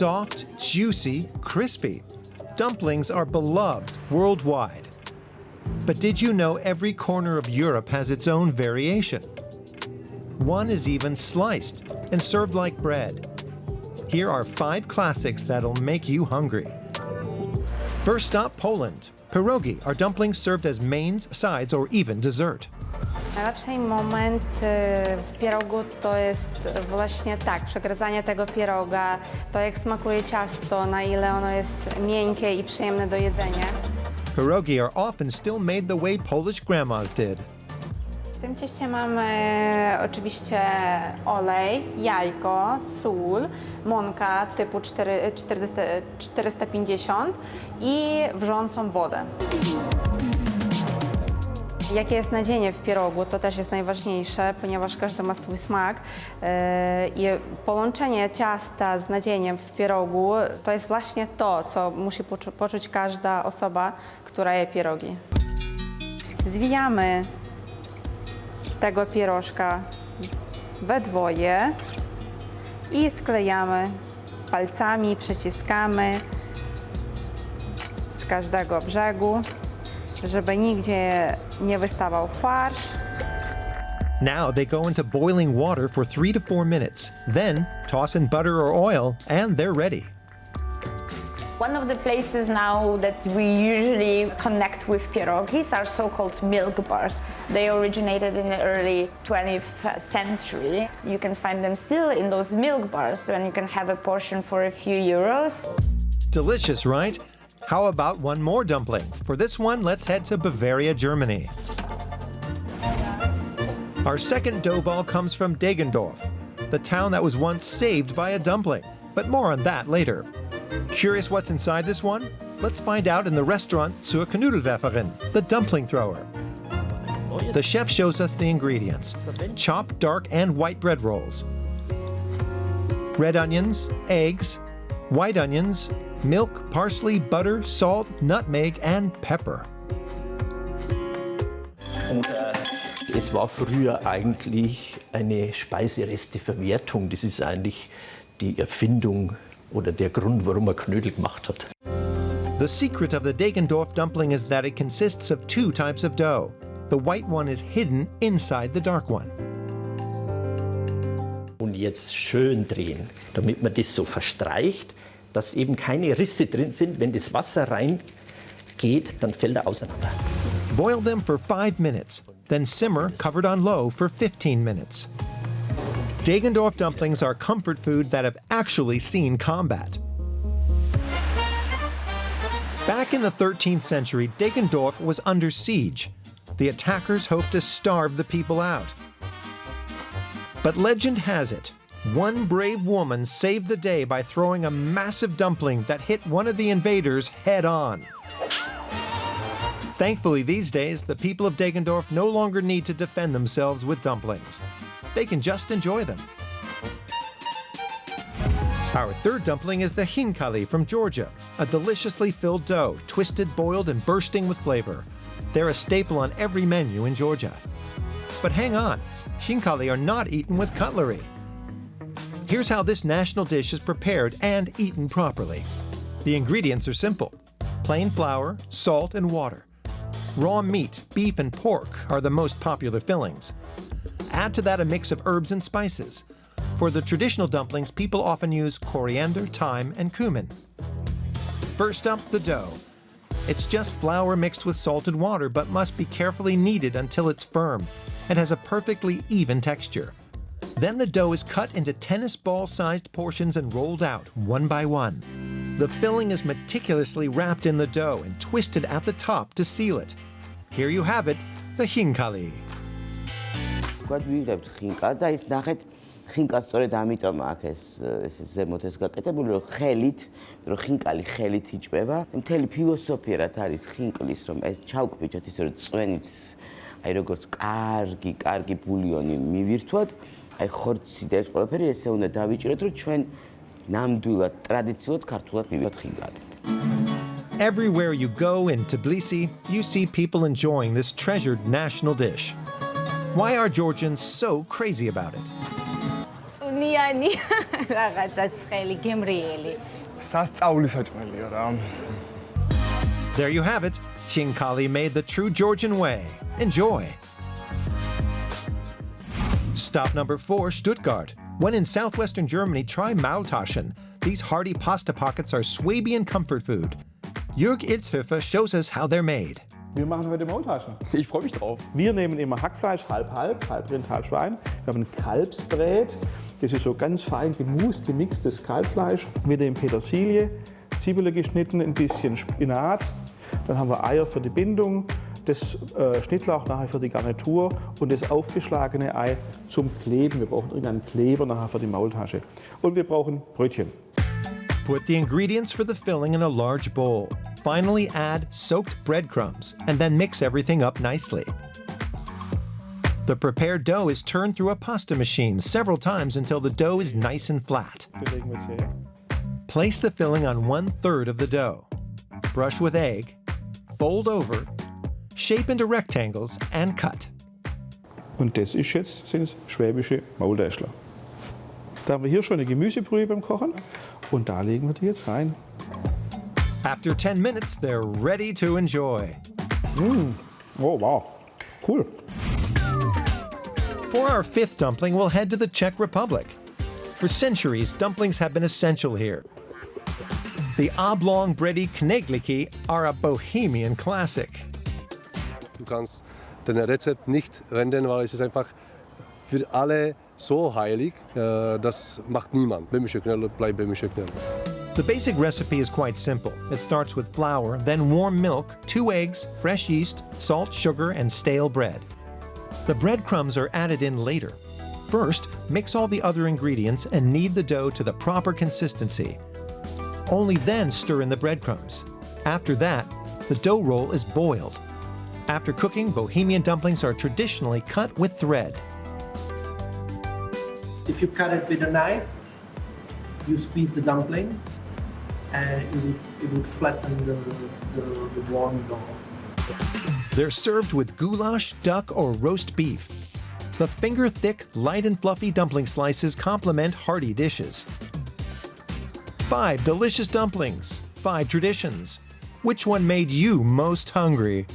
Soft, juicy, crispy. Dumplings are beloved worldwide. But did you know every corner of Europe has its own variation? One is even sliced and served like bread. Here are 5 classics that'll make you hungry. First stop, Poland. Pierogi are dumplings served as mains, sides, or even dessert. Najlepszy moment w pierogu to jest właśnie tak, przegryzanie tego pieroga, to jak smakuje ciasto, na ile ono jest miękkie i przyjemne do jedzenia. Pierogi are often still made the way Polish grandmas did. W tym cieście mamy oczywiście olej, jajko, sól, mąka typu 450 i wrzącą wodę. Jakie jest nadzienie w pierogu, to też jest najważniejsze, ponieważ każdy ma swój smak. I połączenie ciasta z nadzieniem w pierogu to jest właśnie to, co musi poczuć każda osoba, która je pierogi. Zwijamy tego pierożka we dwoje i sklejamy palcami, przyciskamy z każdego brzegu, żeby nigdzie nie wystawał farsz. Now they go into boiling water for 3 to 4 minutes. Then toss in butter or oil and they're ready. One of the places now that we usually connect with pierogis are so-called milk bars. They originated in the early 20th century. You can find them still in those milk bars when you can have a portion for a few euros. Delicious, right? How about one more dumpling? For this one, let's head to Bavaria, Germany. Our second dough ball comes from Deggendorf, the town that was once saved by a dumpling. But more on that later. Curious what's inside this one? Let's find out in the restaurant Zur Knudelwerferin, the dumpling thrower. The chef shows us the ingredients: chopped dark and white bread rolls, red onions, eggs, white onions, milk, parsley, butter, salt, nutmeg, and pepper. Es war früher eigentlich eine Speiseresteverwertung. Das ist eigentlich die Erfindung oder der Grund, warum man Knödel gemacht hat. The secret of the Deggendorf dumpling is that it consists of 2 types of dough. The white one is hidden inside the dark one. Und jetzt schön drehen, damit man das so verstreicht, dass eben keine Risse drin sind. Wenn das Wasser reingeht, dann fällt er auseinander. Boil them for 5 minutes, then simmer covered on low for 15 minutes. Deggendorf dumplings are comfort food that have actually seen combat. Back in the 13th century, Deggendorf was under siege. The attackers hoped to starve the people out. But legend has it, one brave woman saved the day by throwing a massive dumpling that hit one of the invaders head on. Thankfully, these days, the people of Deggendorf no longer need to defend themselves with dumplings. They can just enjoy them. Our third dumpling is the hinkali from Georgia, a deliciously filled dough, twisted, boiled, and bursting with flavor. They're a staple on every menu in Georgia. But hang on, hinkali are not eaten with cutlery. Here's how this national dish is prepared and eaten properly. The ingredients are simple: plain flour, salt, and water. Raw meat, beef, and pork are the most popular fillings. Add to that a mix of herbs and spices. For the traditional dumplings, people often use coriander, thyme, and cumin. First up, the dough. It's just flour mixed with salted water, but must be carefully kneaded until it's firm and has a perfectly even texture. Then the dough is cut into tennis ball-sized portions and rolled out one by one. The filling is meticulously wrapped in the dough and twisted at the top to seal it. Here you have it, the hinkali. ვიღებთ ხინკას და ის ნახეთ ხინკას სწორედ ამიტომ აქ ეს ზემოთ ეს გაკეთებული რომ ხელით რომ ხინკალი ხელით იჭმება მთელი ფილოსოფია რაც არის ხინკლის რომ ეს ჩავკბიჭოთ ისე რომ წვენიც აი როგორც კარგი ბულიონი მივირთვათ აი ხორცი და ეს ყველაფერი ესე უნდა დავიჭიროთ რომ ჩვენ ნამდვილად ტრადიციულად ქართულად მივიღოთ ხინკალი. Everywhere you go in Tbilisi, you see people enjoying this treasured national dish. Why are Georgians so crazy about it? Սունի ნიანი რაღაცა ცხელი, გემრიელი. სასწაული საჭმელია რა. There you have it. Khinkali made the true Georgian way. Enjoy. Stop number 4, Stuttgart. When in southwestern Germany, try Maultaschen. These hearty pasta pockets are Swabian comfort food. Jörg Itzhöfer shows us how they're made. Wir machen heute Maultaschen. Ich freue mich drauf. Wir nehmen immer Hackfleisch, halb Rind, halb Schwein. Wir haben ein Kalbsbrät. Das ist so ganz fein gemust, gemixtes Kalbfleisch. Wir nehmen Petersilie, Zwiebeln geschnitten, ein bisschen Spinat. Dann haben wir Eier für die Bindung, das Schnittlauch nachher für die Garnitur und das aufgeschlagene Ei zum Kleben. Wir brauchen irgendeinen Kleber nachher für die Maultasche. Und wir brauchen Brötchen. Put the ingredients for the filling in a large bowl. Finally add soaked breadcrumbs and then mix everything up nicely. The prepared dough is turned through a pasta machine several times until the dough is nice and flat. Bewegen wir es hierher. Place the filling on 1/3 of the dough. Brush with egg, fold over, shape into rectangles and cut. Und das sind schwäbische Maultäschler. Da haben wir hier schon eine Gemüsebrühe beim Kochen und da legen wir die jetzt rein. After 10 minutes, they're ready to enjoy. Oh wow, cool. For our 5th dumpling, we'll head to the Czech Republic. For centuries, dumplings have been essential here. The oblong bready knegliki are a Bohemian classic. Du kannst dein Rezept nicht ändern, weil es ist einfach für alle so heilig. Das macht niemand. Böhmische Knödel bleibt böhmische Knödel. The basic recipe is quite simple. It starts with flour, then warm milk, 2 eggs, fresh yeast, salt, sugar, and stale bread. The breadcrumbs are added in later. First, mix all the other ingredients and knead the dough to the proper consistency. Only then stir in the breadcrumbs. After that, the dough roll is boiled. After cooking, Bohemian dumplings are traditionally cut with thread. If you cut it with a knife, you squeeze the dumpling and it would flatten the warm dough. They're served with goulash, duck, or roast beef. The finger-thick, light and fluffy dumpling slices complement hearty dishes. 5 delicious dumplings, 5 traditions. Which one made you most hungry?